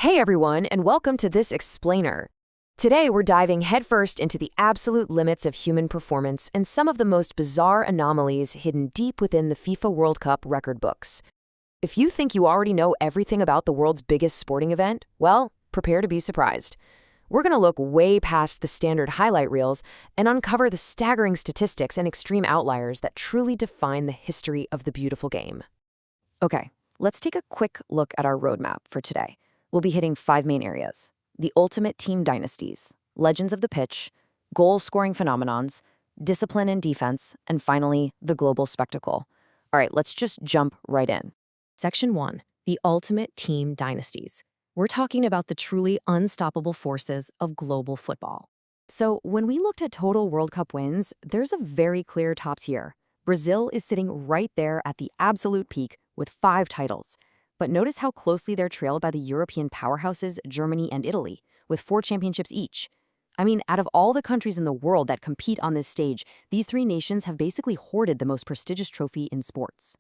Hey everyone, and welcome to this explainer. Today we're diving headfirst into the absolute limits of human performance and some of the most bizarre anomalies hidden deep within the FIFA World Cup record books. If you think you already know everything about the world's biggest sporting event, well, prepare to be surprised. We're going to look way past the standard highlight reels and uncover the staggering statistics and extreme outliers that truly define the history of the beautiful game. Okay, let's take a quick look at our roadmap for today. We'll be hitting 5 main areas: the ultimate team dynasties, legends of the pitch, goal-scoring phenomenons, discipline and defense, and finally, the global spectacle. All right, let's just jump right in. Section 1, the ultimate team dynasties. We're talking about the truly unstoppable forces of global football. So when we looked at total World Cup wins, there's a very clear top tier. Brazil is sitting right there at the absolute peak with 5 titles. But notice how closely they're trailed by the European powerhouses Germany and Italy, with 4 championships each. I mean, out of all the countries in the world that compete on this stage, these 3 nations have basically hoarded the most prestigious trophy in sports.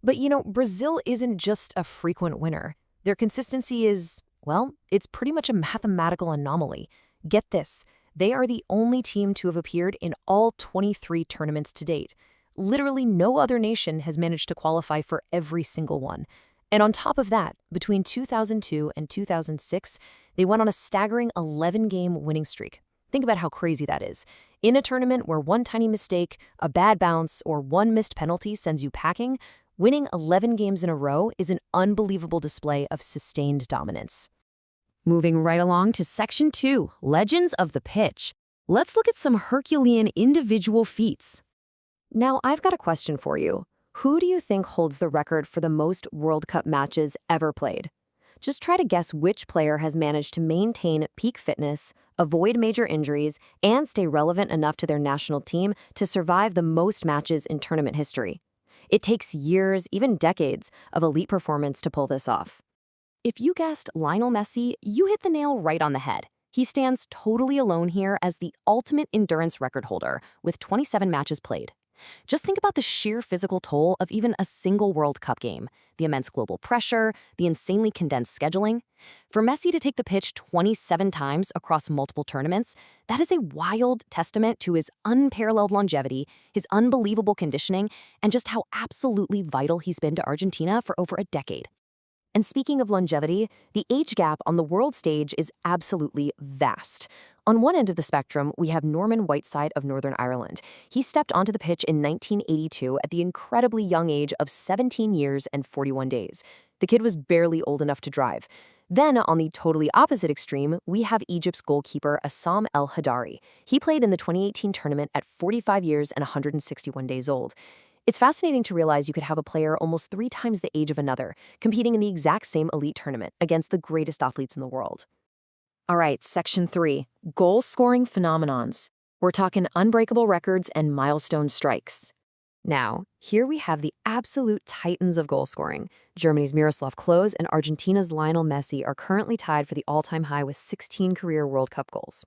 But Brazil isn't just a frequent winner. Their consistency is, well, it's pretty much a mathematical anomaly. Get this, they are the only team to have appeared in all 23 tournaments to date. Literally no other nation has managed to qualify for every single one. And on top of that, between 2002 and 2006, they went on a staggering 11-game winning streak. Think about how crazy that is. In a tournament where one tiny mistake, a bad bounce, or one missed penalty sends you packing, winning 11 games in a row is an unbelievable display of sustained dominance. Moving right along to Section 2, Legends of the Pitch. Let's look at some Herculean individual feats. Now, I've got a question for you. Who do you think holds the record for the most World Cup matches ever played? Just try to guess which player has managed to maintain peak fitness, avoid major injuries, and stay relevant enough to their national team to survive the most matches in tournament history. It takes years, even decades, of elite performance to pull this off. If you guessed Lionel Messi, you hit the nail right on the head. He stands totally alone here as the ultimate endurance record holder, with 27 matches played. Just think about the sheer physical toll of even a single World Cup game, the immense global pressure, the insanely condensed scheduling. For Messi to take the pitch 27 times across multiple tournaments, that is a wild testament to his unparalleled longevity, his unbelievable conditioning, and just how absolutely vital he's been to Argentina for over a decade. And speaking of longevity, the age gap on the world stage is absolutely vast. On one end of the spectrum, we have Norman Whiteside of Northern Ireland. He stepped onto the pitch in 1982 at the incredibly young age of 17 years and 41 days. The kid was barely old enough to drive. Then, on the totally opposite extreme, we have Egypt's goalkeeper Assam El Hadari. He played in the 2018 tournament at 45 years and 161 days old. It's fascinating to realize you could have a player almost 3 times the age of another, competing in the exact same elite tournament against the greatest athletes in the world. All right, Section 3, Goal-Scoring Phenomenons. We're talking unbreakable records and milestone strikes. Now, here we have the absolute titans of goal scoring. Germany's Miroslav Klose and Argentina's Lionel Messi are currently tied for the all-time high with 16 career World Cup goals.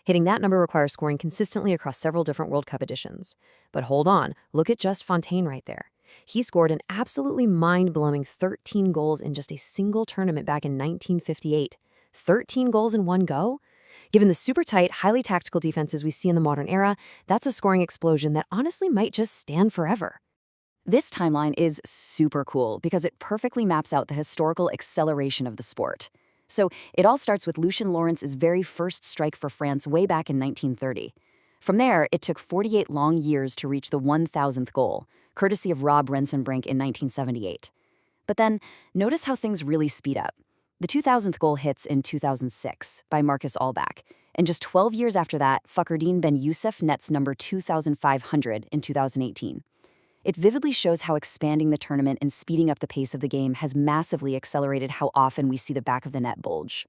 Hitting that number requires scoring consistently across several different World Cup editions. But hold on, look at Just Fontaine right there. He scored an absolutely mind-blowing 13 goals in just a single tournament back in 1958. 13 goals in one go? Given the super tight, highly tactical defenses we see in the modern era, that's a scoring explosion that honestly might just stand forever. This timeline is super cool because it perfectly maps out the historical acceleration of the sport. So it all starts with Lucien Lawrence's very first strike for France way back in 1930. From there, it took 48 long years to reach the 1,000th goal, courtesy of Rob Rensenbrink in 1978. But then, notice how things really speed up. The 2000th goal hits in 2006 by Marcus Allbach, and just 12 years after that, Fakhreddine Ben Youssef nets number 2,500 in 2018. It vividly shows how expanding the tournament and speeding up the pace of the game has massively accelerated how often we see the back of the net bulge.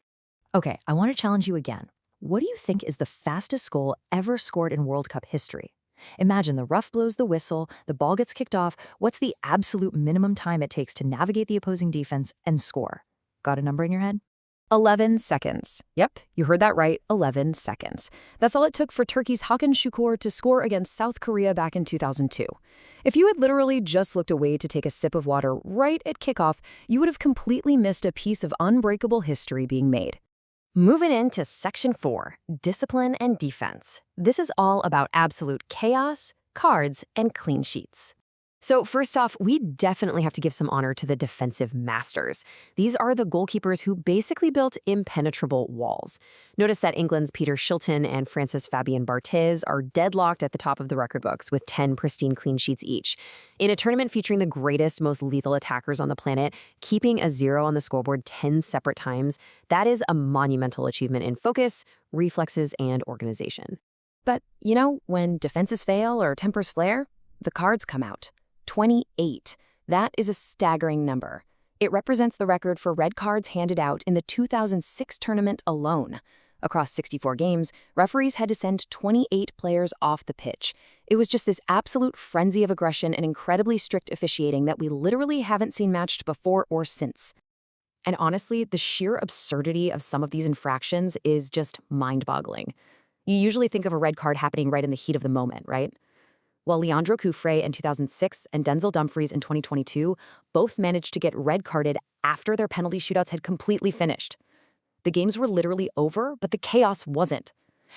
Okay, I want to challenge you again. What do you think is the fastest goal ever scored in World Cup history? Imagine the ref blows the whistle, the ball gets kicked off. What's the absolute minimum time it takes to navigate the opposing defense and score? Got a number in your head? 11 seconds. Yep, you heard that right, 11 seconds. That's all it took for Turkey's Hakan Şükür to score against South Korea back in 2002. If you had literally just looked away to take a sip of water right at kickoff, you would have completely missed a piece of unbreakable history being made. Moving into Section 4, Discipline and Defense. This is all about absolute chaos, cards, and clean sheets. So first off, we definitely have to give some honor to the defensive masters. These are the goalkeepers who basically built impenetrable walls. Notice that England's Peter Shilton and Francis Fabian Barthez are deadlocked at the top of the record books with 10 pristine clean sheets each. In a tournament featuring the greatest, most lethal attackers on the planet, keeping a 0 on the scoreboard 10 separate times, that is a monumental achievement in focus, reflexes, and organization. But, when defenses fail or tempers flare, the cards come out. 28. That is a staggering number. It represents the record for red cards handed out in the 2006 tournament alone. Across 64 games, referees had to send 28 players off the pitch. It was just this absolute frenzy of aggression and incredibly strict officiating that we literally haven't seen matched before or since. And honestly, the sheer absurdity of some of these infractions is just mind-boggling. You usually think of a red card happening right in the heat of the moment, right? While Leandro Coufret in 2006 and Denzel Dumfries in 2022 both managed to get red carded after their penalty shootouts had completely finished. The games were literally over, but the chaos wasn't.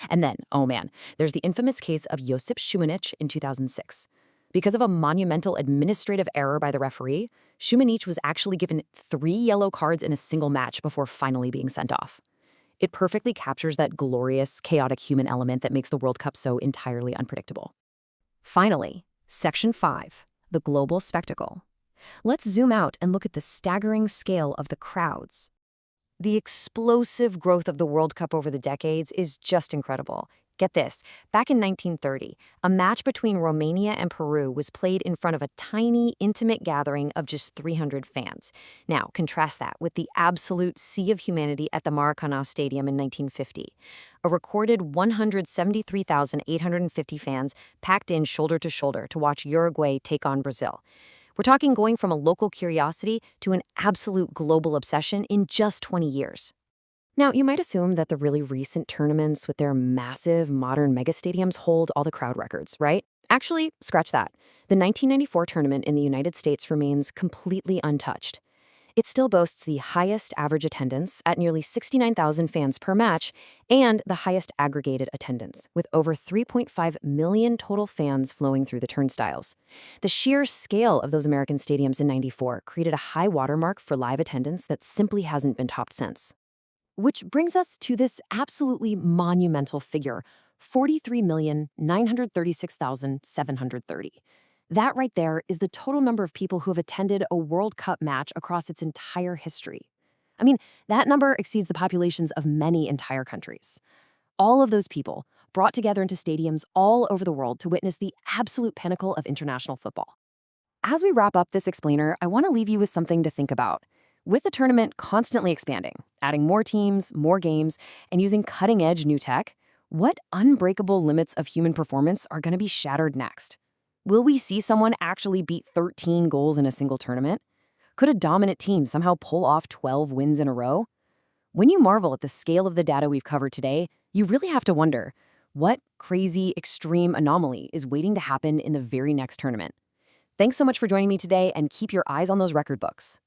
And then, oh man, there's the infamous case of Josip Šumanić in 2006. Because of a monumental administrative error by the referee, Šumanić was actually given 3 yellow cards in a single match before finally being sent off. It perfectly captures that glorious, chaotic human element that makes the World Cup so entirely unpredictable. Finally, Section 5, the global spectacle. Let's zoom out and look at the staggering scale of the crowds. The explosive growth of the World Cup over the decades is just incredible. Get this, back in 1930, a match between Romania and Peru was played in front of a tiny, intimate gathering of just 300 fans. Now, contrast that with the absolute sea of humanity at the Maracanã Stadium in 1950. A recorded 173,850 fans packed in shoulder to shoulder to watch Uruguay take on Brazil. We're talking going from a local curiosity to an absolute global obsession in just 20 years. Now, you might assume that the really recent tournaments with their massive modern megastadiums hold all the crowd records, right? Actually, scratch that. The 1994 tournament in the United States remains completely untouched. It still boasts the highest average attendance at nearly 69,000 fans per match and the highest aggregated attendance, with over 3.5 million total fans flowing through the turnstiles. The sheer scale of those American stadiums in '94 created a high watermark for live attendance that simply hasn't been topped since. Which brings us to this absolutely monumental figure, 43,936,730. That right there is the total number of people who have attended a World Cup match across its entire history. I mean, that number exceeds the populations of many entire countries. All of those people brought together into stadiums all over the world to witness the absolute pinnacle of international football. As we wrap up this explainer, I want to leave you with something to think about. With the tournament constantly expanding, adding more teams, more games, and using cutting-edge new tech, what unbreakable limits of human performance are going to be shattered next? Will we see someone actually beat 13 goals in a single tournament? Could a dominant team somehow pull off 12 wins in a row? When you marvel at the scale of the data we've covered today, you really have to wonder, what crazy, extreme anomaly is waiting to happen in the very next tournament? Thanks so much for joining me today, and keep your eyes on those record books.